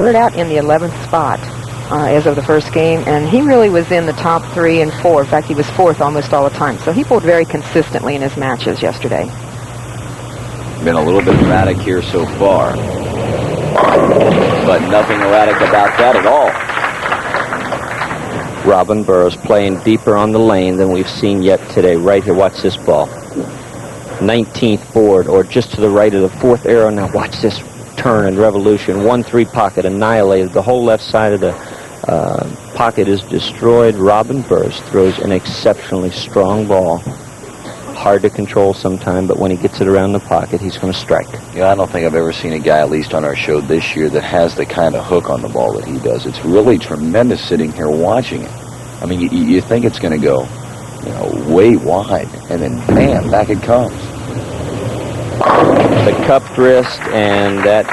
started out in the 11th spot as of the first game, and he really was in the top 3 and 4. In fact, he was 4th almost all the time. So he bowled very consistently in his matches yesterday. Been a little bit erratic here so far, but nothing erratic about that at all. Robin Burrus playing deeper on the lane than we've seen yet today. Right here, watch this ball. 19th board, or just to the right of the 4th arrow. Now watch this turn and revolution. 1-3 pocket annihilated. The whole left side of the pocket is destroyed. Robin Burrus throws an exceptionally strong ball. Hard to control sometime, but when he gets it around the pocket, he's going to strike. Yeah, I don't think I've ever seen a guy, at least on our show this year, that has the kind of hook on the ball that he does. It's really tremendous sitting here watching it. I mean, you think it's going to go, way wide, and then bam, back it comes. The cupped wrist and that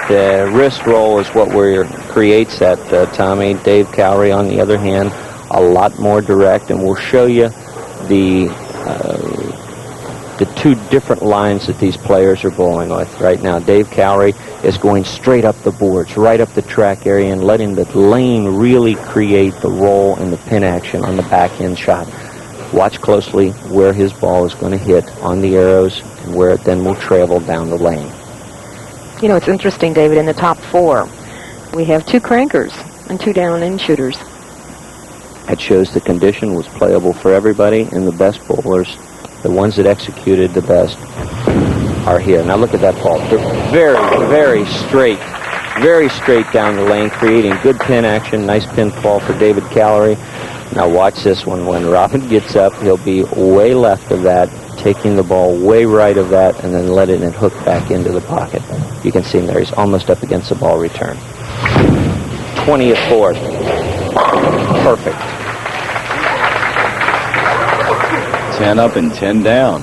wrist roll is what creates that, Tommy. Dave Callery, on the other hand, a lot more direct, and we'll show you the 2 different lines that these players are bowling with right now. Dave Callery is going straight up the boards, right up the track area, and letting the lane really create the roll and the pin action on the back-end shot. Watch closely where his ball is going to hit on the arrows and where it then will travel down the lane. It's interesting, David, in the top 4, we have 2 crankers and 2 down-in shooters. That shows the condition was playable for everybody, and the best bowlers, the ones that executed the best, are here. Now look at that ball. They're very, very straight down the lane, creating good pin action. Nice pin fall for David Callery. Now watch this one. When Robin gets up, he'll be way left of that, taking the ball way right of that, and then letting it hook back into the pocket. You can see him there. He's almost up against the ball return. 20th board. Perfect. 10 up and 10 down.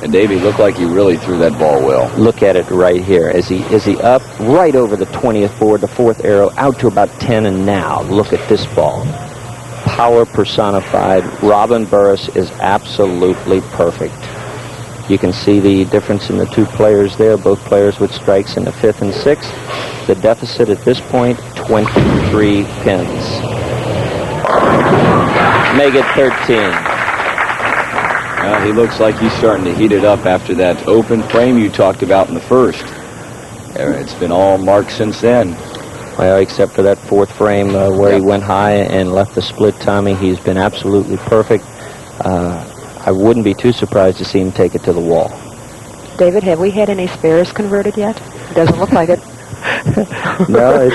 And Davey looked like he really threw that ball well. Look at it right here. Is he up right over the 20th board, the 4th arrow, out to about 10, and now look at this ball. Power personified. Robin Burrus is absolutely perfect. You can see the difference in the 2 players there, both players with strikes in the 5th and 6th. The deficit at this point, 23 pins. Make it 13. He looks like he's starting to heat it up after that open frame you talked about in the first. It's been all marked since then. Well, except for that 4th frame where he went high and left the split, Tommy, he's been absolutely perfect. I wouldn't be too surprised to see him take it to the wall. David, have we had any spares converted yet? Doesn't look like it. No,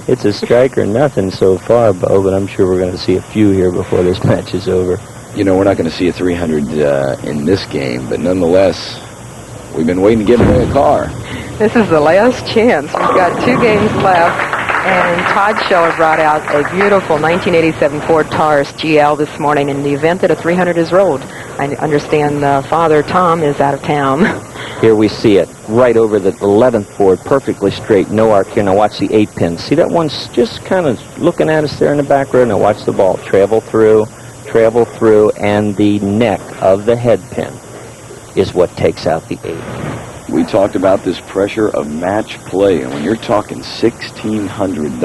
it's a strike or nothing so far, Bo, but I'm sure we're going to see a few here before this match is over. We're not going to see a 300 in this game, but nonetheless, we've been waiting to get him in a car. This is the last chance. We've got 2 games left, and Todd Scheller brought out a beautiful 1987 Ford Taurus GL this morning in the event that a 300 is rolled. I understand Father Tom is out of town. Here we see it, right over the 11th board, perfectly straight, no arc here. Now watch the 8 pin. See that one's just kind of looking at us there in the back row? Now watch the ball travel through, and the neck of the head pin is what takes out the 8. We talked about this pressure of match play, and when you're talking $1,600.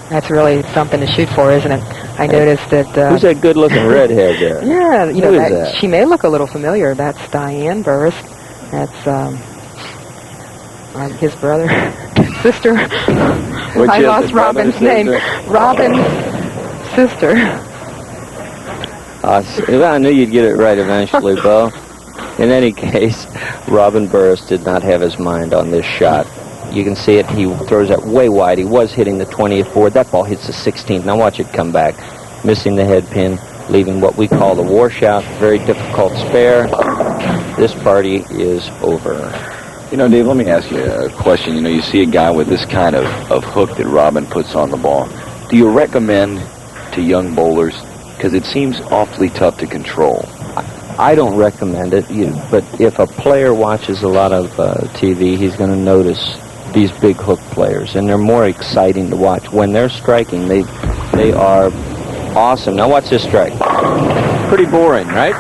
That's really something to shoot for, isn't it? I noticed that... who's that good-looking redhead there? Yeah, Who is that? She may look a little familiar. That's Diane Burrus. That's his brother, sister. I lost Robin's name. Robin's sister. I knew you'd get it right eventually, Bo. In any case, Robin Burrus did not have his mind on this shot. You can see it. He throws that way wide. He was hitting the 20th board. That ball hits the 16th. Now watch it come back. Missing the head pin, leaving what we call the washout. Very difficult spare. This party is over. Dave, let me ask you a question. You see a guy with this kind of hook that Robin puts on the ball. Do you recommend to young bowlers? Because it seems awfully tough to control. I don't recommend it, but if a player watches a lot of TV, he's going to notice these big hook players, and they're more exciting to watch. When they're striking, they are awesome. Now watch this strike. Pretty boring, right?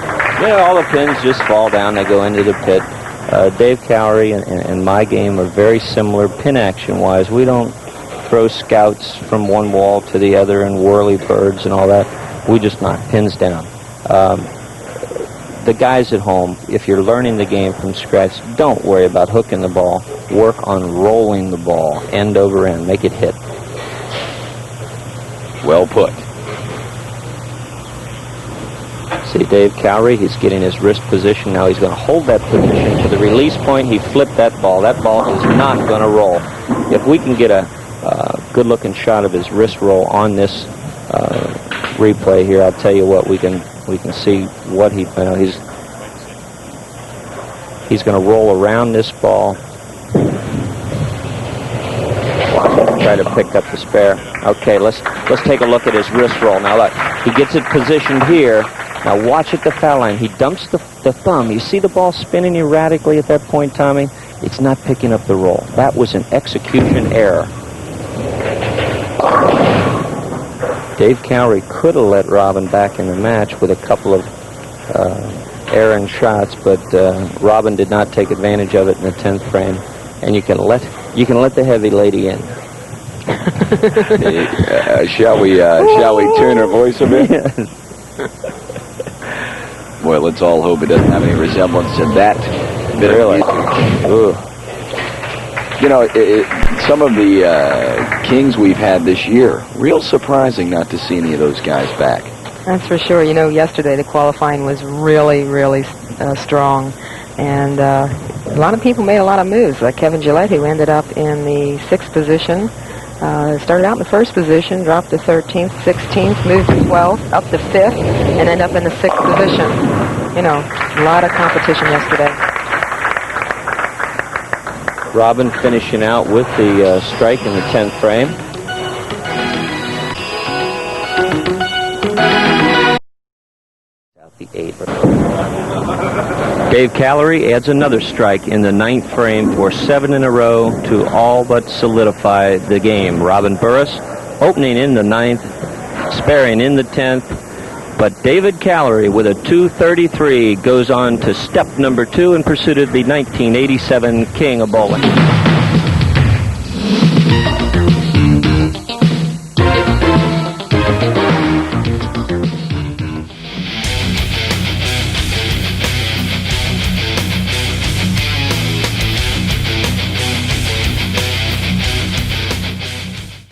All the pins just fall down. They go into the pit. Dave Callery and my game are very similar pin action-wise. We don't throw scouts from one wall to the other and whirly birds and all that. We just knock pins down. The guys at home, if you're learning the game from scratch, don't worry about hooking the ball. Work on rolling the ball, end over end. Make it hit. Well put. See, Dave Callery, he's getting his wrist position. Now he's going to hold that position to the release point. He flipped that ball. That ball is not going to roll. If we can get a good-looking shot of his wrist roll on this replay here, I'll tell you what, we can see what he's going to roll around this ball. Try to pick up the spare. Okay, let's take a look at his wrist roll. Now look, he gets it positioned here. Now watch at the foul line. He dumps the thumb. You see the ball spinning erratically at that point, Tommy? It's not picking up the roll. That was an execution error. Dave Callery could have let Robin back in the match with a couple of errant shots, but Robin did not take advantage of it in the 10th frame. And you can let the heavy lady in. Shall we tune her voice a bit? Boy, let's all hope it doesn't have any resemblance to that bit of music. You know, some of the kings we've had this year, real surprising not to see any of those guys back. That's for sure. You know, yesterday the qualifying was really, really strong. And a lot of people made a lot of moves, like Kevin Gillette, who ended up in the 6th position. Started out in the 1st position, dropped to 13th, 16th, moved to 12th, up to 5th, and ended up in the 6th position. You know, a lot of competition yesterday. Robin finishing out with the strike in the 10th frame. The 8th. Dave Callery adds another strike in the 9th frame for 7 in a row to all but solidify the game. Robin Burrus opening in the 9th, sparing in the 10th, but David Callery with a 233 goes on to step number 2 in pursuit of the 1987 King of Bowling.